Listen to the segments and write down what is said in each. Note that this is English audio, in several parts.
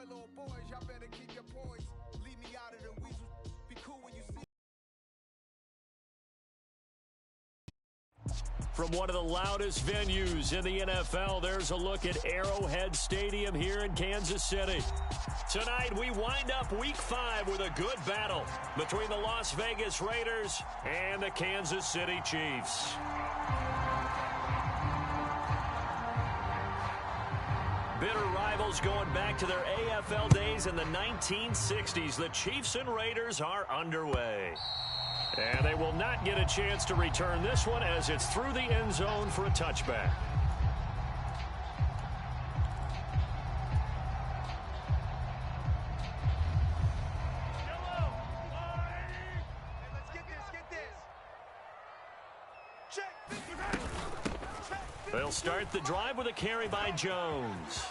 boy, little boys, y'all better keep your poise. Leave me out of the weasel. Be cool when you see. From one of the loudest venues in the NFL, there's a look at Arrowhead Stadium here in Kansas City. Tonight, we wind up Week 5 with a good battle between the Las Vegas Raiders and the Kansas City Chiefs. Bitter rivals going back to their AFL days in the 1960s. The Chiefs and Raiders are underway. And they will not get a chance to return this one as it's through the end zone for a touchback. They'll start the drive with a carry by Jones.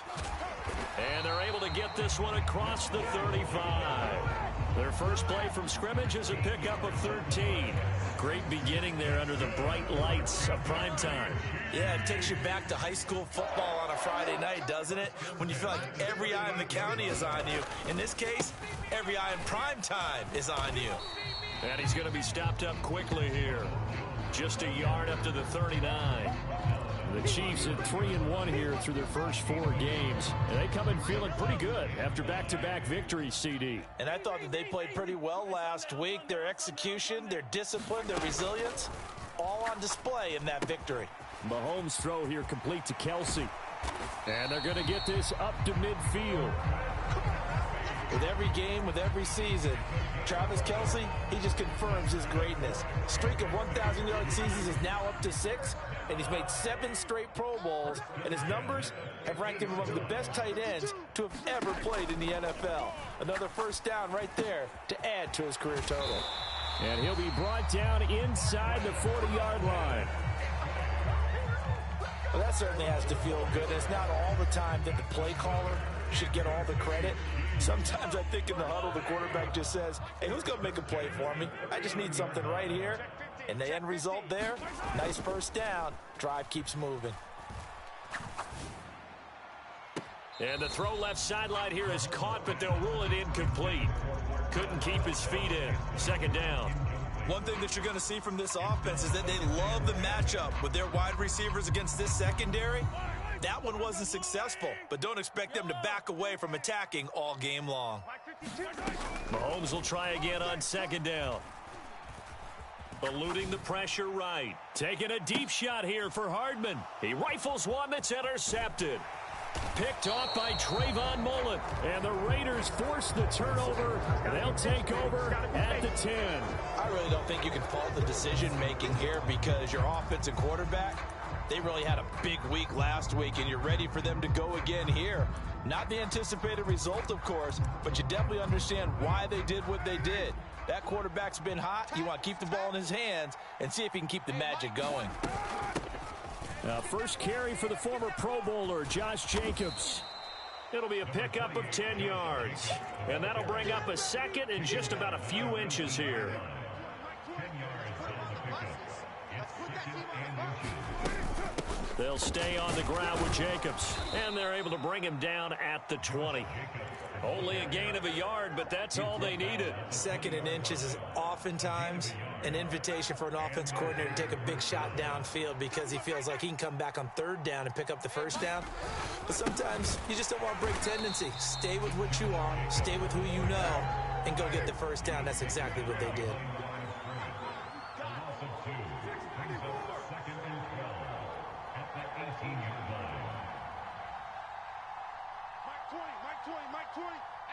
And they're able to get this one across the 35. Their first play from scrimmage is a pickup of 13. Great beginning there under the bright lights of primetime. Yeah, it takes you back to high school football on a Friday night, doesn't it? When you feel like every eye in the county is on you. In this case, every eye in primetime is on you. And he's going to be stopped up quickly here. Just a yard up to the 39. The Chiefs at 3-1 here through their first 4 games. And they come in feeling pretty good after back-to-back victories, CD. And I thought that they played pretty well last week. Their execution, their discipline, their resilience, all on display in that victory. Mahomes' throw here complete to Kelsey. And they're going to get this up to midfield. With every game, with every season, Travis Kelsey, he just confirms his greatness. Streak of 1,000-yard seasons is now up to 6, and he's made 7 straight Pro Bowls, and his numbers have ranked him among the best tight ends to have ever played in the NFL. Another first down right there to add to his career total. And he'll be brought down inside the 40-yard line. Well, that certainly has to feel good. It's not all the time that the play caller should get all the credit. Sometimes I think in the huddle, the quarterback just says, hey, who's going to make a play for me? I just need something right here. And the end result there, nice first down. Drive keeps moving. And the throw left sideline here is caught, but they'll rule it incomplete. Couldn't keep his feet in. Second down. One thing that you're going to see from this offense is that they love the matchup with their wide receivers against this secondary. That one wasn't successful, but don't expect them to back away from attacking all game long. Mahomes will try again on second down. Eluding the pressure right. Taking a deep shot here for Hardman. He rifles one that's intercepted. Picked off by Trayvon Mullen. And the Raiders force the turnover, and they'll take over at the 10. I really don't think you can fault the decision-making here because your offensive quarterback, they really had a big week last week, and you're ready for them to go again here. Not the anticipated result, of course, but you definitely understand why they did what they did. That quarterback's been hot. You want to keep the ball in his hands and see if he can keep the magic going. First carry for the former Pro Bowler, Josh Jacobs. It'll be a pickup of 10 yards. And that'll bring up a second and just about a few inches here. They'll stay on the ground with Jacobs, and they're able to bring him down at the 20. Only a gain of a yard, but that's all they needed. Second and inches is oftentimes an invitation for an offense coordinator to take a big shot downfield because he feels like he can come back on third down and pick up the first down. But sometimes you just don't want to break tendency. Stay with what you are, stay with who you know, and go get the first down. That's exactly what they did.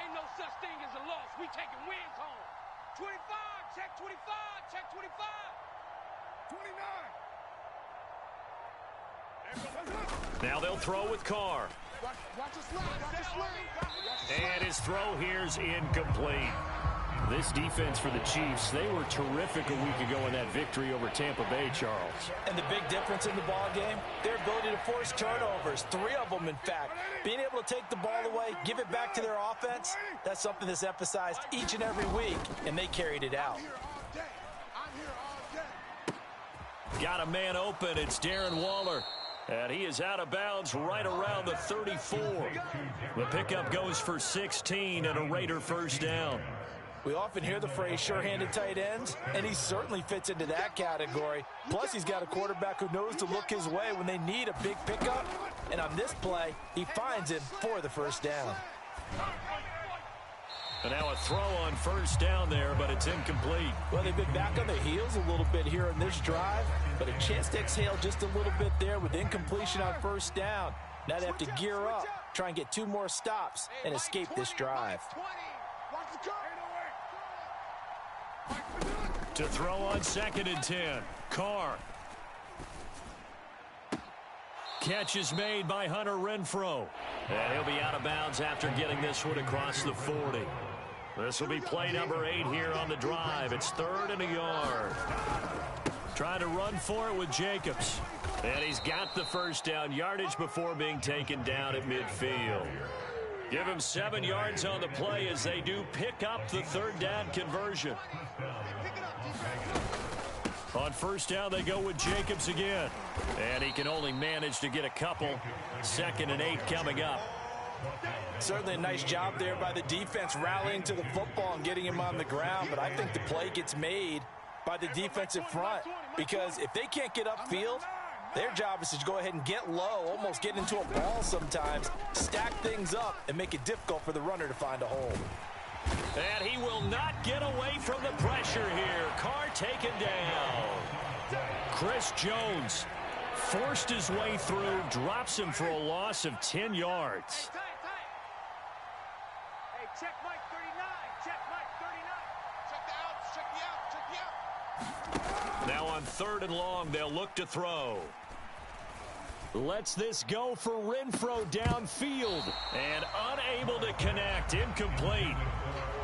Ain't no such thing as a loss. We taking wins home. 25, check 25, check 25. 29. Now they'll throw with Carr. Watch the sling. And his throw here's incomplete. This defense for the Chiefs, they were terrific a week ago in that victory over Tampa Bay, Charles. And the big difference in the ball game, their ability to force turnovers, 3 of them, in fact. Being able to take the ball away, give it back to their offense, that's something that's emphasized each and every week, and they carried it out. Got a man open. It's Darren Waller. And he is out of bounds right around the 34. The pickup goes for 16 and a Raider first down. We often hear the phrase sure-handed tight ends, and he certainly fits into that category. Plus, he's got a quarterback who knows to look his way when they need a big pickup. And on this play, he finds him for the first down. And now a throw on first down there, but it's incomplete. Well, they've been back on their heels a little bit here in this drive, but a chance to exhale just a little bit there with incompletion on first down. Now they have to gear up, try and get 2 more stops, and escape this drive. To throw on 2nd and 10. Carr. Catch is made by Hunter Renfrow. And he'll be out of bounds after getting this one across the 40. This will be play number 8 here on the drive. It's 3rd and a yard. Trying to run for it with Jacobs. And he's got the first down yardage before being taken down at midfield. Give him 7 yards on the play as they do pick up the 3rd down conversion. On first down, they go with Jacobs again. And he can only manage to get a couple. 2nd and 8 coming up. Certainly a nice job there by the defense rallying to the football and getting him on the ground. But I think the play gets made by the defensive front. Because if they can't get upfield, their job is to go ahead and get low, almost get into a ball sometimes, stack things up, and make it difficult for the runner to find a hole. And he will not get away from the pressure here. Carr taken down. Chris Jones forced his way through, drops him for a loss of 10 yards. Hey, check Mike 39. Check Mike 39. Check the outs. Check the outs. Check the outs. Now on 3rd and long, they'll look to throw. Lets this go for Renfrow downfield. And unable to connect. Incomplete.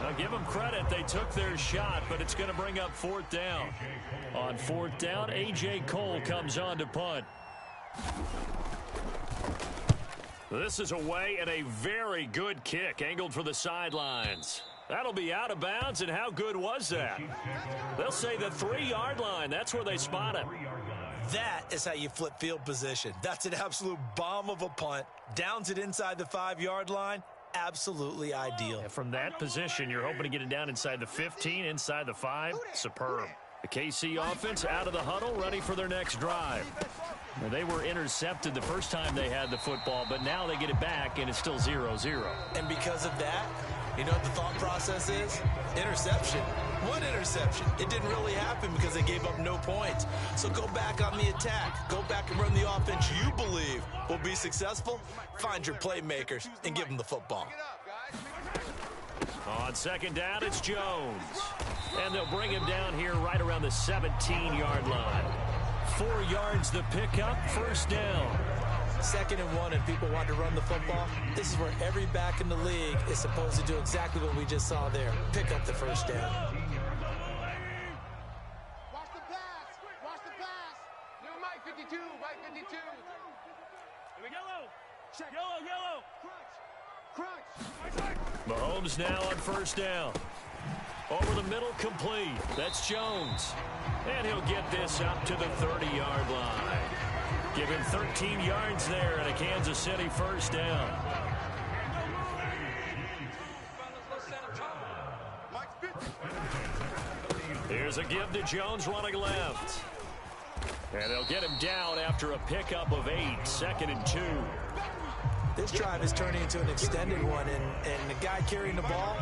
Now give them credit. They took their shot, but it's going to bring up 4th down. On 4th down, A.J. Cole comes on to punt. This is away and a very good kick angled for the sidelines. That'll be out of bounds, and how good was that? They'll say the 3-yard line. That's where they spot it. That is how you flip field position. That's an absolute bomb of a punt. Downs it inside the 5-yard line. Absolutely ideal. And from that position, you're hoping to get it down inside the 15, inside the 5. Superb. The KC offense out of the huddle, ready for their next drive. Now, they were intercepted the first time they had the football, but now they get it back, and it's still 0-0. And because of that, you know what the thought process is? Interception. One interception. It didn't really happen because they gave up no points. So go back on the attack. Go back and run the offense you believe will be successful. Find your playmakers and give them the football. On 2nd down, it's Jones. And they'll bring him down here right around the 17-yard line. 4 yards the pickup, first down. 2nd and 1 and people want to run the football. This is where every back in the league is supposed to do exactly what we just saw there. Pick up the first down. Watch the pass. Watch the pass. New Mike 52. Mike 52. Yellow. Check. Yellow. Crunch. Mahomes now on first down. Over the middle, complete. That's Jones. And he'll get this up to the 30-yard line. Give him 13 yards there and a Kansas City first down. Here's a give to Jones running left. And they'll get him down after a pickup of 8, 2nd and 2. This drive is turning into an extended one, and the guy carrying the ball,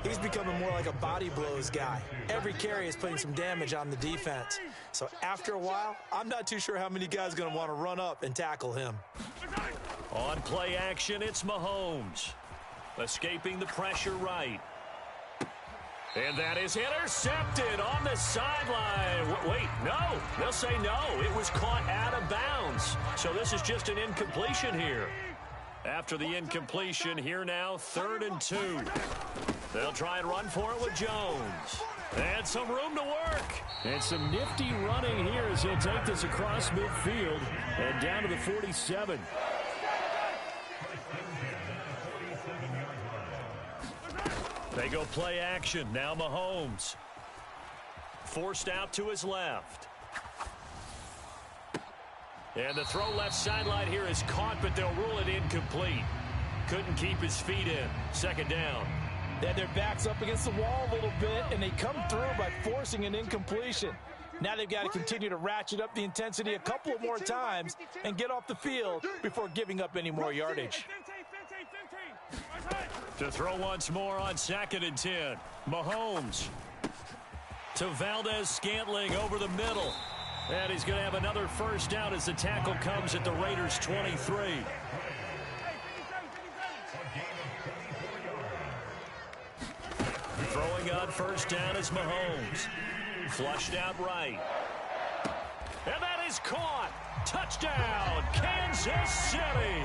he's becoming more like a body blows guy. Every carry is putting some damage on the defense. So after a while, I'm not too sure how many guys are going to want to run up and tackle him. On play action, it's Mahomes. Escaping the pressure right. And that is intercepted on the sideline. Wait, no. They'll say no. It was caught out of bounds. So this is just an incompletion here. After the incompletion, here now, 3rd and 2. They'll try and run for it with Jones. And some room to work. And some nifty running here as he'll take this across midfield and down to the 47. They go play action. Now Mahomes. Forced out to his left. And the throw left sideline here is caught, but they'll rule it incomplete. Couldn't keep his feet in. Second down. They had their backs up against the wall a little bit, and they come through by forcing an incompletion. Now they've got to continue to ratchet up the intensity a couple of more times and get off the field before giving up any more yardage. To throw once more on 2nd and 10. Mahomes to Valdez-Scantling over the middle. And he's going to have another first down as the tackle comes at the Raiders' 23. Throwing on first down is Mahomes. Flushed out right. And that is caught. Touchdown, Kansas City.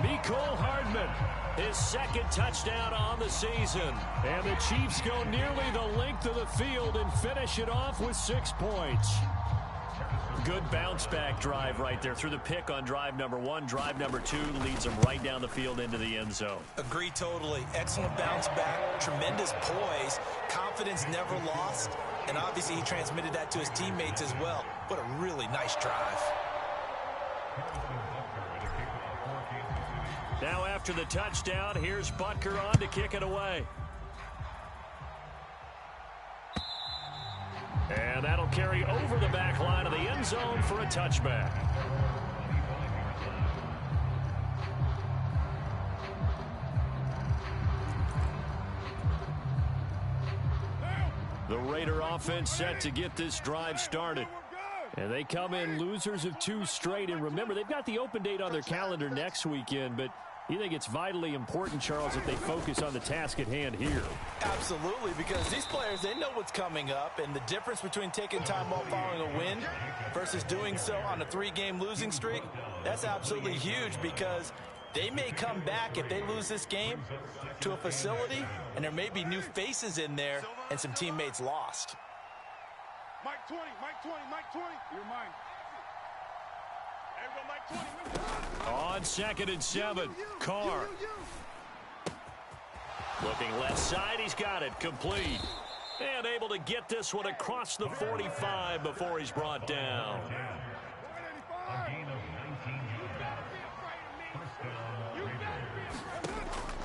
Mecole Hardman, his second touchdown on the season. And the Chiefs go nearly the length of the field and finish it off with 6 points. Good bounce-back drive right there through the pick on drive number 1. Drive number 2 leads them right down the field into the end zone. Agree totally. Excellent bounce back, tremendous poise, confidence never lost, and obviously he transmitted that to his teammates as well. What a really nice drive. Now after the touchdown, here's Butker on to kick it away. And that'll carry over the back line of the end zone for a touchback. The Raider offense set to get this drive started. And they come in losers of 2 straight. And remember, they've got the open date on their calendar next weekend, but you think it's vitally important, Charles, that they focus on the task at hand here? Absolutely, because these players, they know what's coming up, and the difference between taking time off following a win versus doing so on a 3-game losing streak, that's absolutely huge, because they may come back if they lose this game to a facility, and there may be new faces in there and some teammates lost. Mike 20, Mike 20, Mike 20. You're mine. There we go, Mike 20. On 2nd and 7, Carr. Looking left side, he's got it, complete. And able to get this one across the 45 before he's brought down.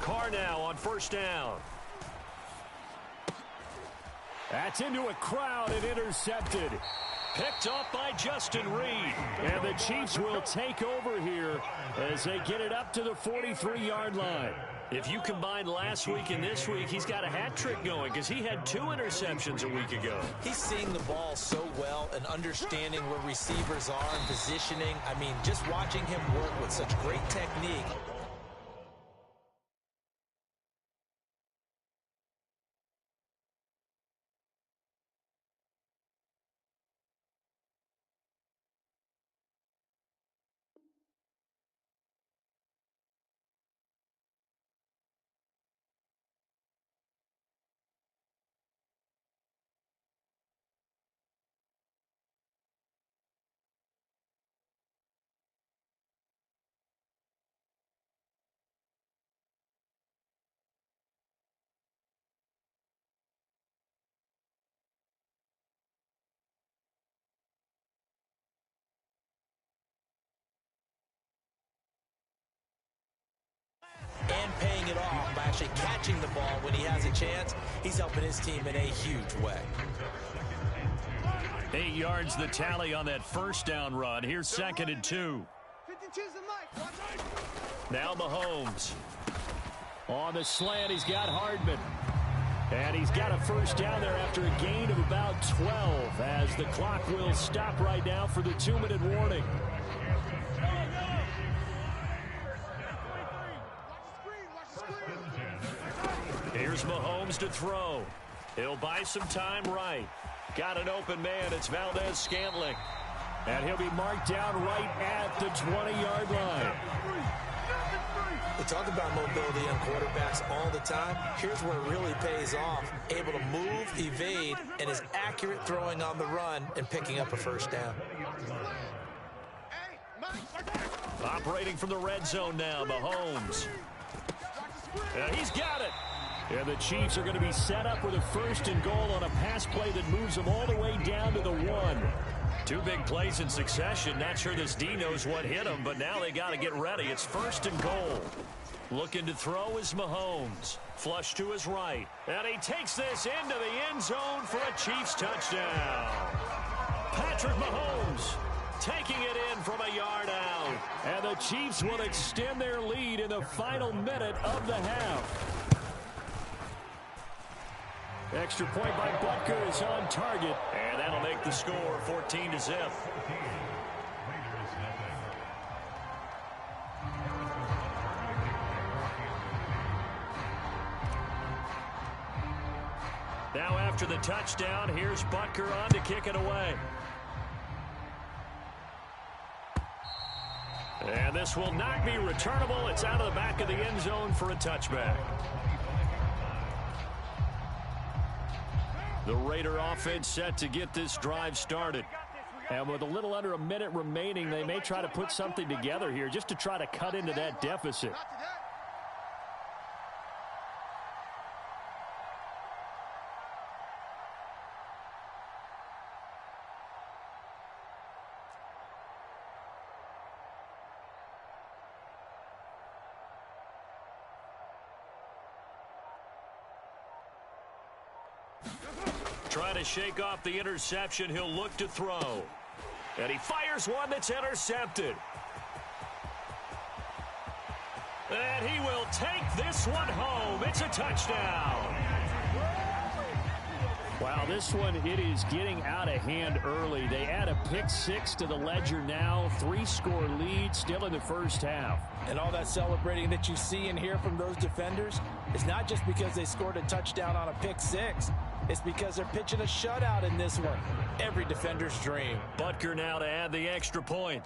Carr now on first down. That's into a crowd and intercepted. Picked off by Justin Reed. And the Chiefs will take over here as they get it up to the 43-yard line. If you combine last week and this week, he's got a hat trick going because he had 2 interceptions a week ago. He's seeing the ball so well and understanding where receivers are and positioning. I mean, just watching him work with such great technique. And paying it off by actually catching the ball when he has a chance. He's helping his team in a huge way. 8 yards the tally on that first down run. Here's 2nd and 2. Now Mahomes. On the slant, he's got Hardman. And he's got a first down there after a gain of about 12 as the clock will stop right now for the 2-minute warning. Here's Mahomes to throw. He'll buy some time right. Got an open man. It's Valdez-Scantling. And he'll be marked down right at the 20-yard line. We talk about mobility on quarterbacks all the time. Here's where it really pays off. Able to move, evade, and is accurate throwing on the run and picking up a first down. Operating from the red zone now, Mahomes. And he's got it. And the Chiefs are going to be set up with a 1st and goal on a pass play that moves them all the way down to the 1. Two big plays in succession. Not sure this D knows what hit him, but now they got to get ready. It's 1st and goal. Looking to throw is Mahomes. Flush to his right. And he takes this into the end zone for a Chiefs touchdown. Patrick Mahomes taking it in from a yard out. And the Chiefs will extend their lead in the final minute of the half. Extra point by Butker is on target. And that'll make the score 14-0. Now after the touchdown, here's Butker on to kick it away. And this will not be returnable. It's out of the back of the end zone for a touchback. The Raider offense set to get this drive started. And with a little under a minute remaining, they may try to put something together here just to try to cut into that deficit. Trying to shake off the interception. He'll look to throw. And he fires one that's intercepted. And he will take this one home. It's a touchdown. Wow, this one, it is getting out of hand early. They add a pick 6 to the ledger now. 3-score lead still in the first half. And all that celebrating that you see and hear from those defenders is not just because they scored a touchdown on a pick 6. It's because they're pitching a shutout in this one. Every defender's dream. Butker now to add the extra point.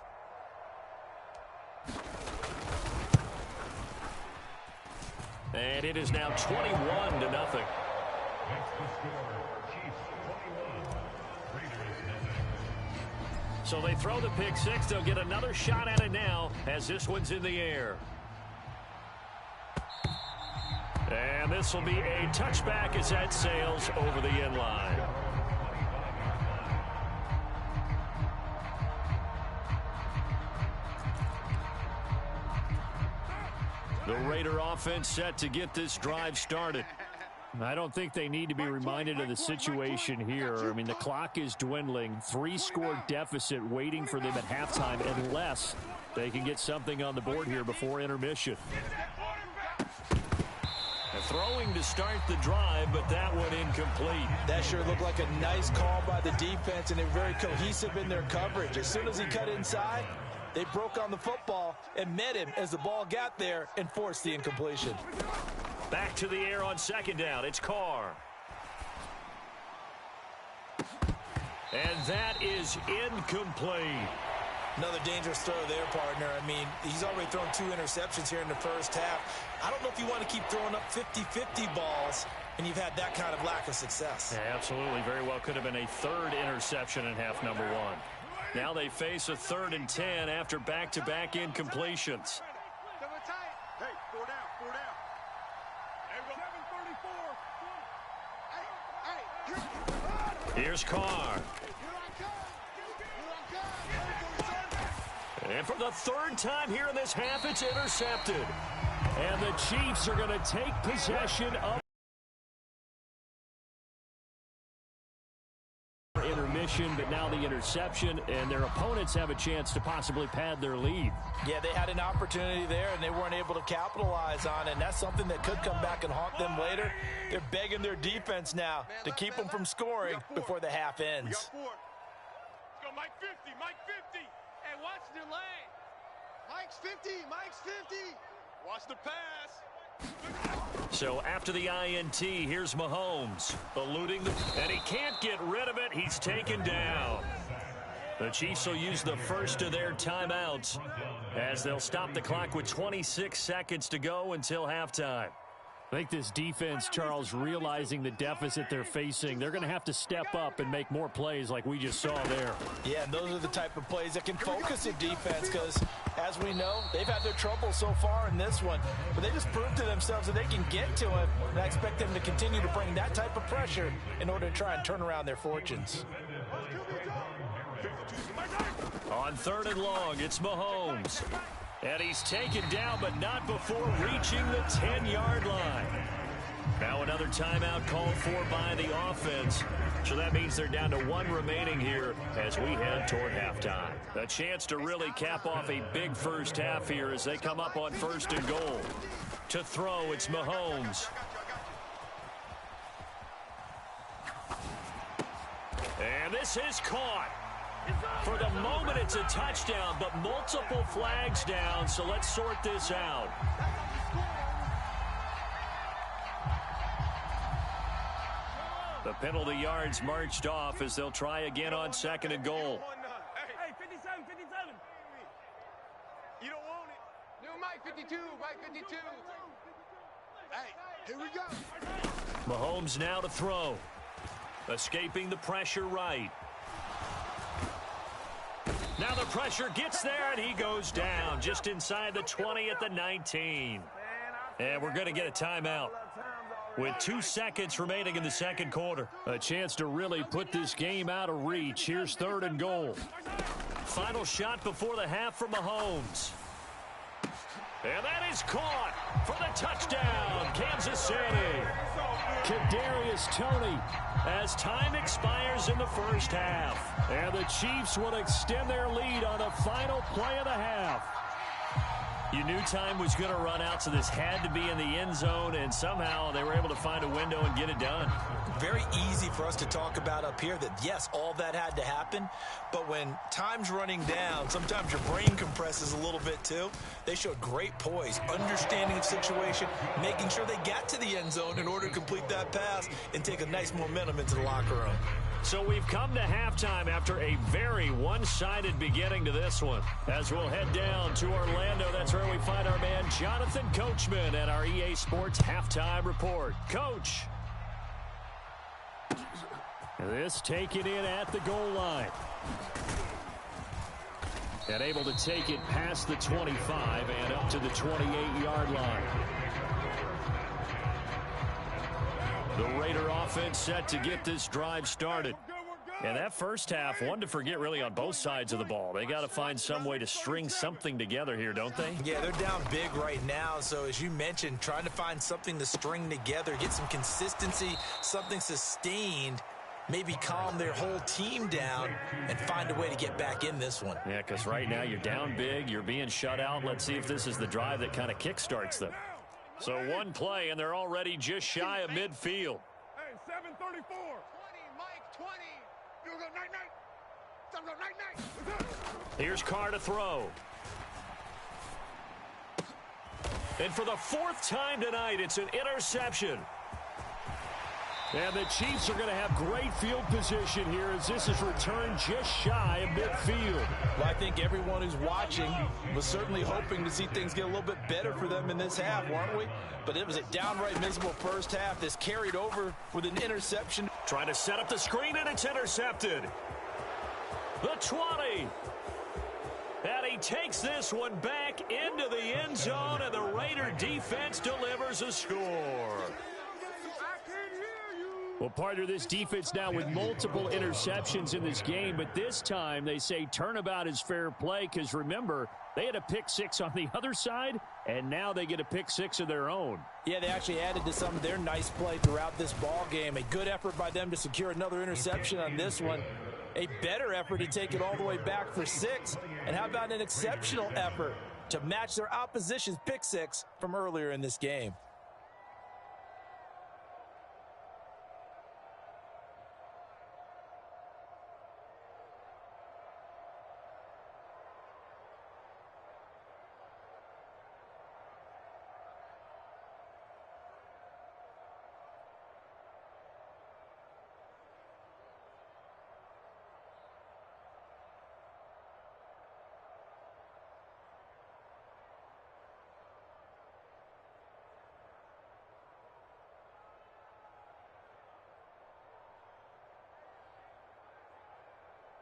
And it is now 21-0. So they throw the pick 6. They'll get another shot at it now as this one's in the air. And this will be a touchback as that sails over the end line. The Raider offense set to get this drive started. I don't think they need to be reminded of the situation here. I mean, the clock is dwindling. 3-score deficit waiting for them at halftime unless they can get something on the board here before intermission. Throwing to start the drive, but that one incomplete. That sure looked like a nice call by the defense, and they're very cohesive in their coverage. As soon as he cut inside, they broke on the football and met him as the ball got there and forced the incompletion. Back to the air on 2nd down. It's Carr. And that is incomplete. Another dangerous throw there, partner. I mean, he's already thrown 2 interceptions here in the first half. I don't know if you want to keep throwing up 50-50 balls, and you've had that kind of lack of success. Yeah, absolutely. Very well could have been a 3rd interception in half number 1. Now they face a 3rd and 10 after back-to-back incompletions. Hey, 4 down, 4 down. There we go. 734. Here's Carr. And for the 3rd time here in this half, it's intercepted. And the Chiefs are going to take possession of intermission, but now the interception, and their opponents have a chance to possibly pad their lead. Yeah, they had an opportunity there, and they weren't able to capitalize on it, and that's something that could come back and haunt them later. They're begging their defense now to keep them from scoring before the half ends. Let's go, Mike 50, Mike 50. Hey, watch the lane. Mike's 50, Mike's 50. Watch the pass. So after the INT, here's Mahomes eluding and he can't get rid of it. He's taken down. The Chiefs will use the first of their timeouts as they'll stop the clock with 26 seconds to go until halftime. I think this defense, Charles, realizing the deficit they're facing, they're going to have to step up and make more plays like we just saw there. Yeah, and those are the type of plays that can focus a defense because, as we know, they've had their trouble so far in this one. But they just proved to themselves that they can get to him, and I expect them to continue to bring that type of pressure in order to try and turn around their fortunes. On 3rd and long, it's Mahomes. And he's taken down, but not before reaching the 10-yard line. Now another timeout called for by the offense. So that means they're down to 1 remaining here as we head toward halftime. A chance to really cap off a big first half here as they come up on 1st and goal. To throw, it's Mahomes. And this is caught. For the moment, it's a touchdown, but multiple flags down, so let's sort this out. The penalty yards marched off as they'll try again on 2nd and goal. Hey, 57, 57. You don't want it. New Mike 52, Mike 52. Hey, here we go. Mahomes now to throw. Escaping the pressure right. Now the pressure gets there, and he goes down just inside the 20 at the 19. And we're going to get a timeout with 2 seconds remaining in the 2nd quarter. A chance to really put this game out of reach. Here's 3rd and goal. Final shot before the half from Mahomes. And that is caught for the touchdown, Kansas City. Kadarius Toney as time expires in the first half. And the Chiefs will extend their lead on the final play of the half. You knew time was going to run out, so this had to be in the end zone, and somehow they were able to find a window and get it done. Very easy for us to talk about up here that, yes, all that had to happen, but when time's running down, sometimes your brain compresses a little bit too. They showed great poise, understanding of situation, making sure they got to the end zone in order to complete that pass and take a nice momentum into the locker room. So we've come to halftime after a very one-sided beginning to this one. As we'll head down to Orlando, that's where we find our man Jonathan Coachman at our EA Sports Halftime Report. Coach. This taken in at the goal line. And able to take it past the 25 and up to the 28-yard line. The Raider offense set to get this drive started. And that first half, one to forget really on both sides of the ball. They got to find some way to string something together here, don't they? Yeah, they're down big right now. So as you mentioned, trying to find something to string together, get some consistency, something sustained, maybe calm their whole team down and find a way to get back in this one. Yeah, because right now you're down big, you're being shut out. Let's see if this is the drive that kind of kickstarts them. So one play, and they're already just shy of midfield. Hey, 7:34. 20, Mike, 20. You go night. Here's Carr to throw. And for the 4th time tonight, it's an interception. And the Chiefs are going to have great field position here as this is returned just shy of midfield. Well, I think everyone who's watching was certainly hoping to see things get a little bit better for them in this half, weren't we? But it was a downright miserable first half. This carried over with an interception. Trying to set up the screen, and it's intercepted. The 20. And he takes this one back into the end zone, and the Raider defense delivers a score. Well, partner, this defense now with multiple interceptions in this game, but this time they say turnabout is fair play because, remember, they had a pick 6 on the other side, and now they get a pick 6 of their own. Yeah, they actually added to some of their nice play throughout this ball game. A good effort by them to secure another interception on this one. A better effort to take it all the way back for 6. And how about an exceptional effort to match their opposition's pick 6 from earlier in this game?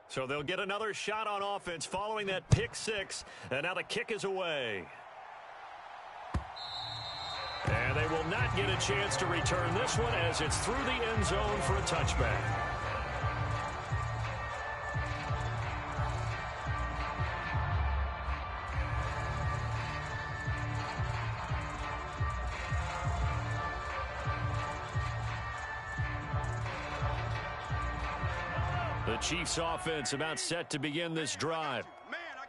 So they'll get another shot on offense following that pick six, and now the kick is away. And they will not get a chance to return this one as it's through the end zone for a touchback. The Chiefs offense about set to begin this drive.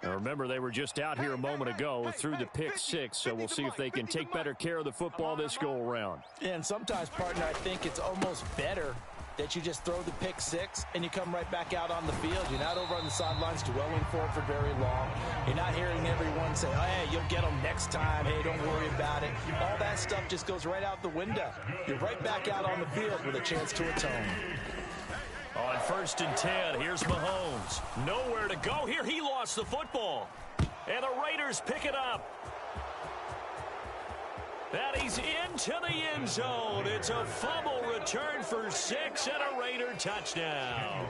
Now remember, they were just out here a moment ago through the pick six, so we'll see if they can take better care of the football this go-around. And sometimes, partner, I think it's almost better that you just throw the pick six and you come right back out on the field. You're not over on the sidelines dwelling for it for very long. You're not hearing everyone say, oh, hey, you'll get them next time. Hey, don't worry about it. All that stuff just goes right out the window. You're right back out on the field with a chance to atone. On 1st and 10, here's Mahomes. Nowhere to go here. He lost the football. And the Raiders pick it up. And he's into the end zone. It's a fumble return for 6 and a Raider touchdown.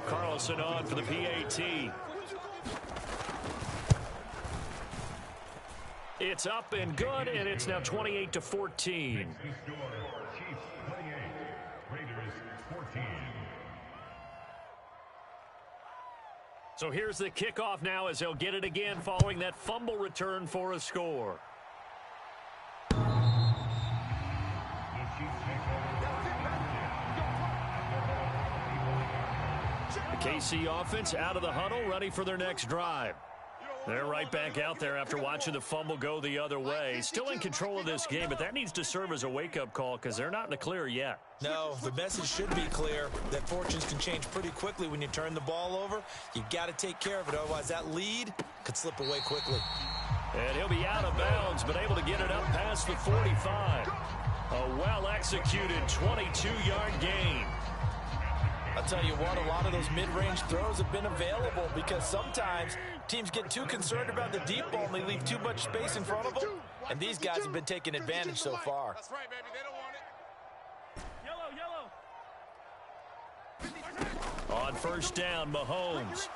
Carlson on for the PAT. It's up and good, and it's now 28-14. So here's the kickoff now as they'll get it again following that fumble return for a score. The KC offense out of the huddle, ready for their next drive. They're right back out there after watching the fumble go the other way. Still in control of this game, but that needs to serve as a wake-up call because they're not in the clear yet. No, the message should be clear that fortunes can change pretty quickly when you turn the ball over. You've got to take care of it, otherwise that lead could slip away quickly. And he'll be out of bounds, but able to get it up past the 45. A well-executed 22-yard gain. I'll tell you what, a lot of those mid-range throws have been available because sometimes teams get too concerned about the deep ball and they leave too much space in front of them. And these guys have been taking advantage so far. That's right, baby. They don't want it. Yellow. On 1st down, Mahomes.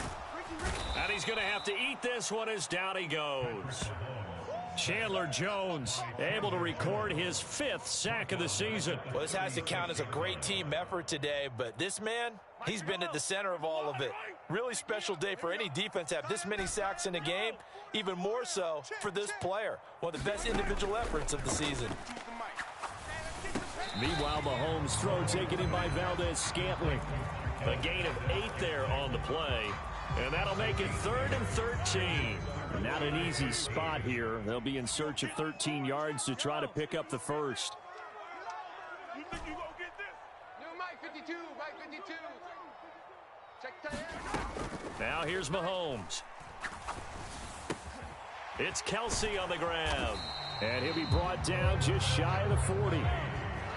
And he's going to have to eat this one as down he goes. Chandler Jones able to record his 5th sack of the season. Well, this has to count as a great team effort today, but this man, he's been at the center of all of it. Really special day for any defense to have this many sacks in a game, even more so for this player. One of the best individual efforts of the season. Meanwhile, Mahomes' throw taken in by Valdez-Scantling. A gain of 8 there on the play, and that'll make it 3rd and 13. Not an easy spot here. They'll be in search of 13 yards to try to pick up the first. You think you gonna get this? New Mike 52, Mike 52. Check time. Now here's Mahomes. It's Kelsey on the ground. And he'll be brought down just shy of the 40.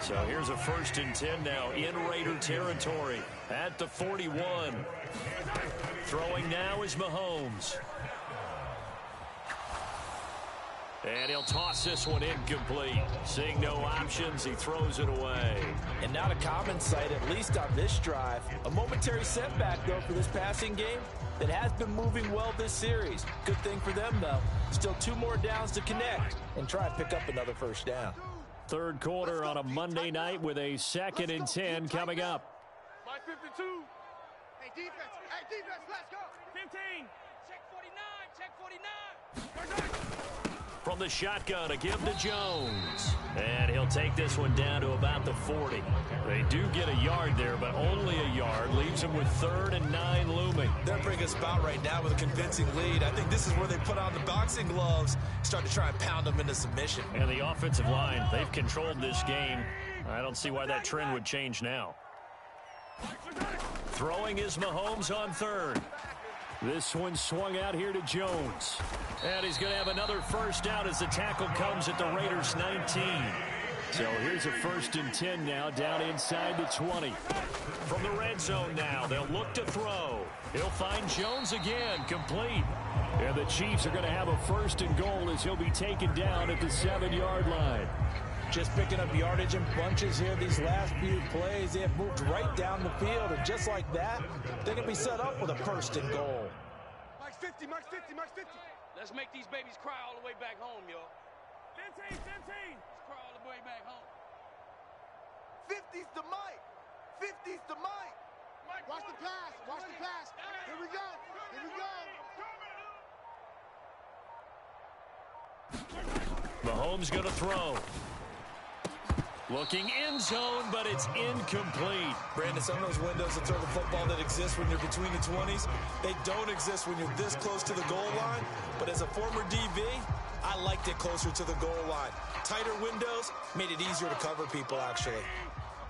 So here's a 1st and 10 now in Raider territory at the 41. Throwing now is Mahomes. And he'll toss this one incomplete. Seeing no options, he throws it away. And not a common sight, at least on this drive. A momentary setback, though, for this passing game that has been moving well this series. Good thing for them, though. Still 2 more downs to connect and try and pick up another 1st down. 3rd quarter on a Monday night with a 2nd and 10 coming up. Mike 52. Hey, defense. Hey, defense, let's go. 15. Check 49. Check 49. From the shotgun, a give to Jones. And he'll take this one down to about the 40. They do get a yard there, but only a yard. Leaves them with 3rd and 9 looming. They're in a pretty good spot right now with a convincing lead. I think this is where they put on the boxing gloves, start to try and pound them into submission. And the offensive line, they've controlled this game. I don't see why that trend would change now. Throwing is Mahomes on 3rd. This one swung out here to Jones. And he's going to have another 1st down as the tackle comes at the Raiders' 19. So here's a 1st and 10 now down inside the 20. From the red zone now, they'll look to throw. He'll find Jones again, complete. And the Chiefs are going to have a 1st and goal as he'll be taken down at the 7-yard line. Just picking up yardage in bunches here these last few plays. They have moved right down the field, and just like that, they're going to be set up with a first and goal. Mike's 50, Mike's 50, Mike's 50. Let's make these babies cry all the way back home, yo. 15, 15. Let's cry all the way back home. 50's the Mike. 50's the Mike. Watch the pass. Watch the pass. Here we go. Here we go. Mahomes going to throw. Looking end zone, but it's incomplete. Brandon, some of those windows to throw the football that exist when you're between the 20s, they don't exist when you're this close to the goal line. But as a former DB, I liked it closer to the goal line. Tighter windows made it easier to cover people, actually.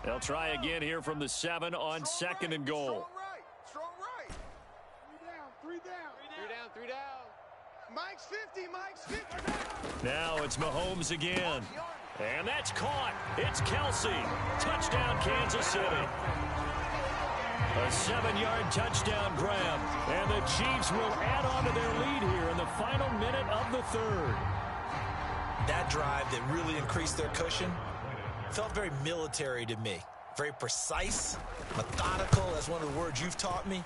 They'll try again here from the 7 on second and goal. Strong right. Three down. Three down. Mike's 50. Mike's 50. Now it's Mahomes again. And that's caught. It's Kelsey. Touchdown, Kansas City. A 7-yard touchdown grab. And the Chiefs will add on to their lead here in the final minute of the third. That drive that really increased their cushion felt very military to me. Very precise, methodical, that's one of the words you've taught me.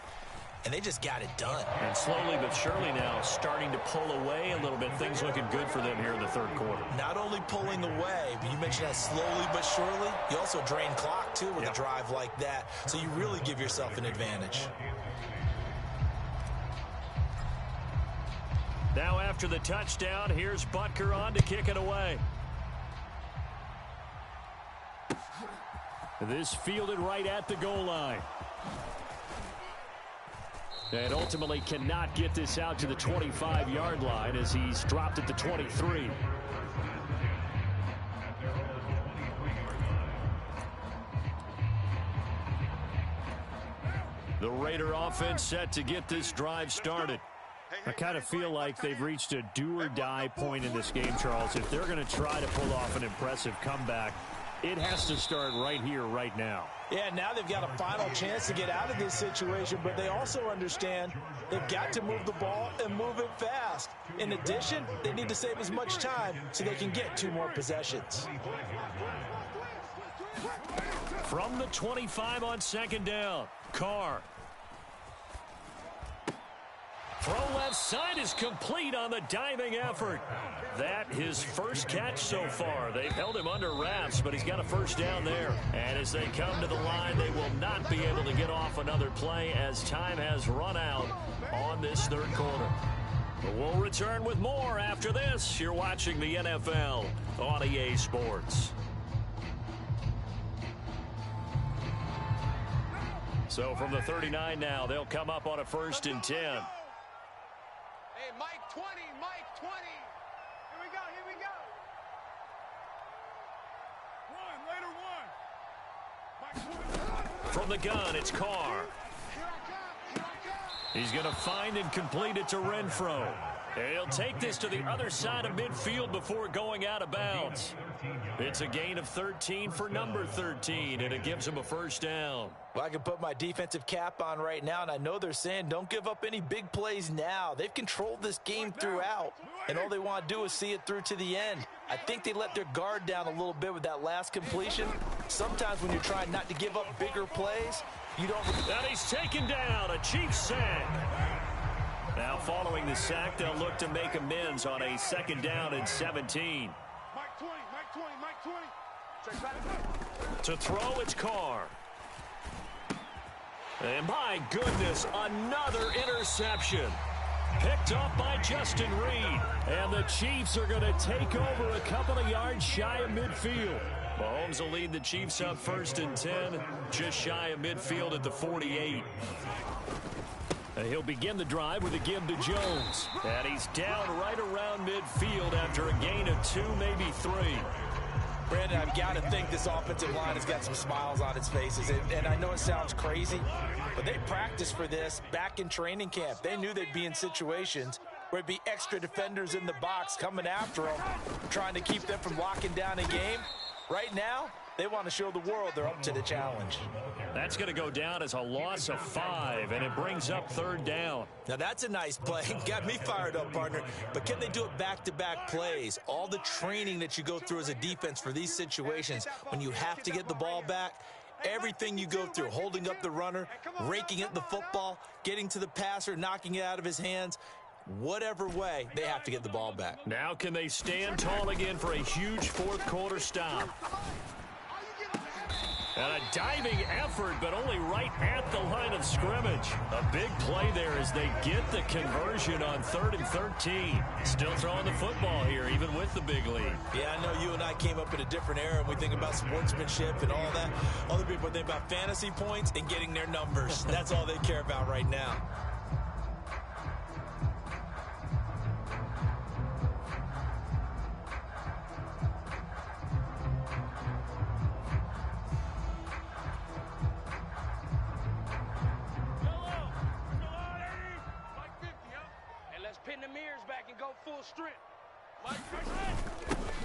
And they just got it done. And slowly but surely now starting to pull away a little bit. Things looking good for them here in the third quarter. Not only pulling away, but you mentioned that slowly but surely. You also drain clock, too, with a drive like that. So you really give yourself an advantage. Now after the touchdown, here's Butker on to kick it away. This fielded right at the goal line. And ultimately cannot get this out to the 25-yard line as he's dropped at the 23. The Raider offense set to get this drive started. I kind of feel like they've reached a do-or-die point in this game, Charles. If they're going to try to pull off an impressive comeback, it has to start right here, right now. Yeah, now they've got a final chance to get out of this situation, but they also understand they've got to move the ball and move it fast. In addition, they need to save as much time so they can get 2 more possessions. From the 25 on second down, Carr. Throw left side is complete on the diving effort. That his first catch so far. They've held him under wraps, but he's got a first down there. And as they come to the line, they will not be able to get off another play as time has run out on this third quarter. But we'll return with more after this. You're watching the NFL on EA Sports. So from the 39 now, they'll come up on a 1st and 10. Hey, Mike 20, Mike 20. Here we go. Mike 20. From the gun, it's Carr. He's going to find and complete it to Renfro. And he'll take this to the other side of midfield before going out of bounds. It's a gain of 13 for number 13, and it gives him a first down. Well, I can put my defensive cap on right now, and I know they're saying don't give up any big plays now. They've controlled this game throughout, and all they want to do is see it through to the end. I think they let their guard down a little bit with that last completion. Sometimes when you're trying not to give up bigger plays, you don't. And he's taken down, a Chiefs sack. Now following the sack, they'll look to make amends on a 2nd down and 17. Mike 20, Mike 20, Mike 20. To throw, it's Carr. And my goodness, another interception. Picked up by Justin Reed. And the Chiefs are going to take over a couple of yards shy of midfield. Mahomes will lead the Chiefs up 1st and 10, just shy of midfield at the 48. He'll begin the drive with a give to Jones. And he's down right around midfield after a gain of 2, maybe 3. Brandon, I've got to think this offensive line has got some smiles on its faces. And I know it sounds crazy, but they practiced for this back in training camp. They knew they'd be in situations where it'd be extra defenders in the box coming after them, trying to keep them from locking down a game. Right now, They want to show the world they're up to the challenge. That's going to go down as a loss of 5, and it brings up 3rd down. Now that's a nice play. Got me fired up, partner. But can they do it back-to-back plays? All the training that you go through as a defense for these situations, when you have to get the ball back, everything you go through, holding up the runner, raking at the football, getting to the passer, knocking it out of his hands, whatever way, they have to get the ball back. Now can they stand tall again for a huge 4th quarter stop? And a diving effort, but only right at the line of scrimmage. A big play there as they get the conversion on 3rd and 13. Still throwing the football here, even with the big lead. Yeah, I know you and I came up in a different era, and we think about sportsmanship and all that. Other people think about fantasy points and getting their numbers. That's all they care about right now.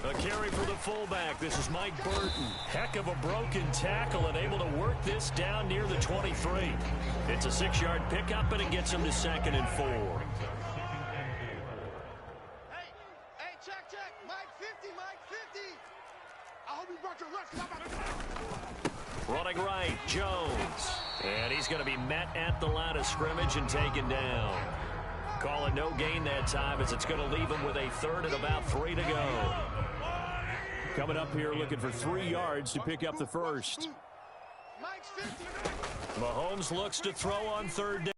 A carry for the fullback. This is Mike Burton. Heck of a broken tackle and able to work this down near the 23. It's a 6-yard pickup, and it gets him to 2nd and 4. Hey, check. Mike 50, Mike 50. I hope you brought your lunch. Running right, Jones. And he's going to be met at the line of scrimmage and taken down. Calling no gain that time as it's going to leave him with a 3rd and about 3 to go. Coming up here looking for 3 yards to pick up the first. Mahomes looks to throw on 3rd down.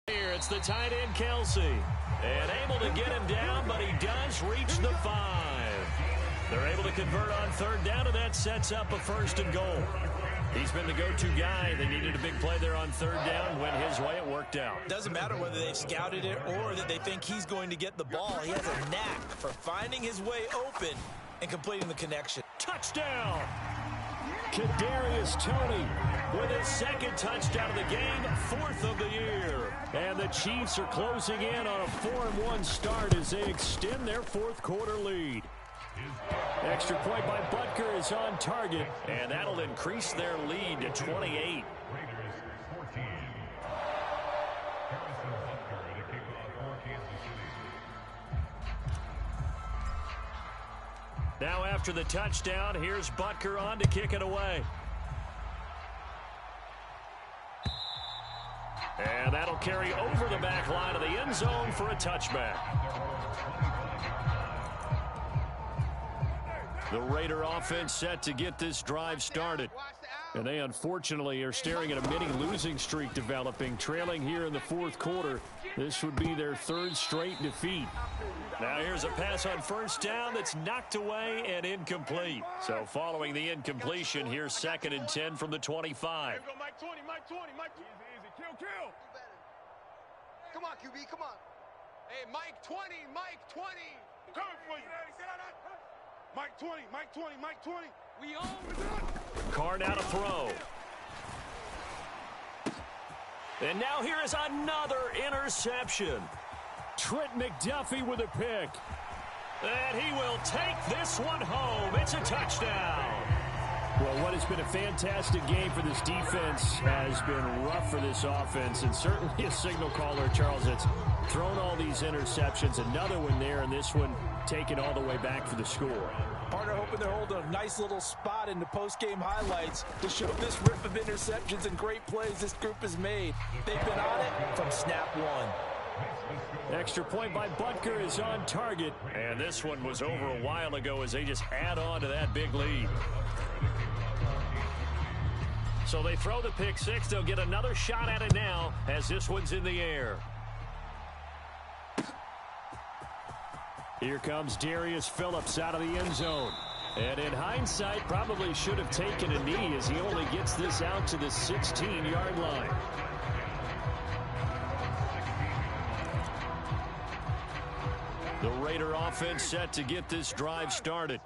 Here it's the tight end Kelsey. And able to get him down, but he does reach the 5. They're able to convert on 3rd down, and that sets up a 1st and goal. He's been the go-to guy. They needed a big play there on 3rd down. Went his way. It worked out. Doesn't matter whether they've scouted it or that they think he's going to get the ball. He has a knack for finding his way open and completing the connection. Touchdown! Kadarius Toney with his 2nd touchdown of the game, 4th of the year. And the Chiefs are closing in on a 4-1 start as they extend their 4th quarter lead. Extra point by Butker is on target, and that'll increase their lead to 28. Now after the touchdown, here's Butker on to kick it away. And that'll carry over the back line of the end zone for a touchback. The Raider offense set to get this drive started. And they unfortunately are staring at a mini losing streak developing, trailing here in the 4th quarter. This would be their 3rd straight defeat. Now here's a pass on 1st down that's knocked away and incomplete. So following the incompletion, here's 2nd and 10 from the 25. Mike 20, Mike 20, Mike 20. Easy, kill. Come on, QB, come on. Hey, Mike 20, Mike 20. Coming for you. Mike 20, Mike 20, Mike 20. We own. Carr now to throw. And now here is another interception. Trent McDuffie with a pick. And he will take this one home. It's a touchdown. Well, what has been a fantastic game for this defense has been rough for this offense, and certainly a signal caller, Charles, that's thrown all these interceptions. Another one there, and this one taken all the way back for the score. Partner hoping they're holding a nice little spot in the post-game highlights to show this rip of interceptions and great plays this group has made. They've been on it from snap 1. Extra point by Butker is on target. And this one was over a while ago as they just add on to that big lead. So they throw the pick 6. They'll get another shot at it now as this one's in the air. Here comes Darius Phillips out of the end zone. And in hindsight, probably should have taken a knee as he only gets this out to the 16-yard line. The Raider offense set to get this drive started.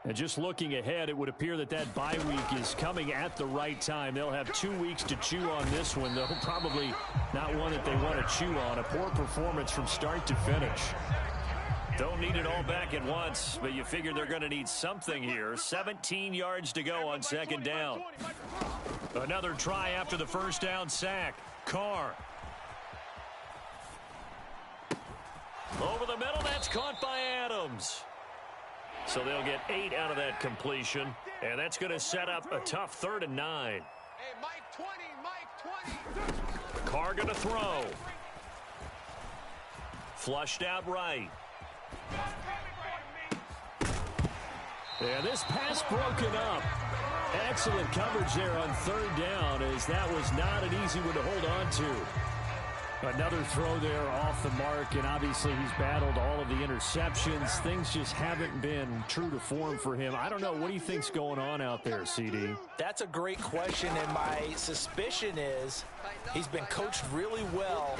And just looking ahead, it would appear that that bye week is coming at the right time. They'll have 2 weeks to chew on this one, though probably not one that they want to chew on. A poor performance from start to finish. Don't need it all back at once, but you figure they're going to need something here. 17 yards to go on second down. Another try after the first down sack. Carr. Over the middle, that's caught by Adams. So they'll get 8 out of that completion, and that's going to set up a tough 3rd and 9. Hey, Mike 20, Mike 20. Carr going to throw. Flushed out right. And this pass broken up. Excellent coverage there on 3rd down, as that was not an easy one to hold on to. Another throw there off the mark, and obviously he's battled all of the interceptions. Things just haven't been true to form for him. I don't know. What do you think's going on out there, CD? That's a great question, and my suspicion is he's been coached really well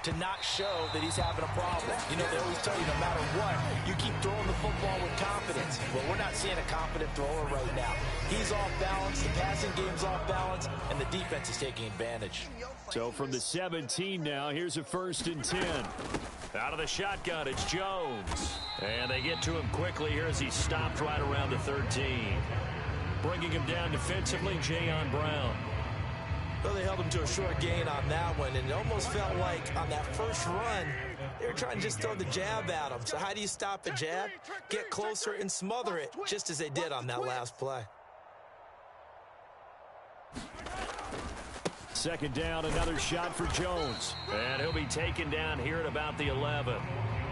to not show that he's having a problem. You know, they always tell you no matter what, you keep throwing the football with confidence. Well, we're not seeing a confident thrower right now. He's off balance, the passing game's off balance, and the defense is taking advantage. So from the 17 now, here's a 1st and 10. Out of the shotgun, it's Jones. And they get to him quickly here as he stopped right around the 13. Bringing him down defensively, Jayon Brown. Well, they held him to a short gain on that one, and it almost felt like on that first run, they were trying to just throw the jab at him. So how do you stop a jab? Get closer and smother it, just as they did on that last play. 2nd down, another shot for Jones. And he'll be taken down here at about the 11.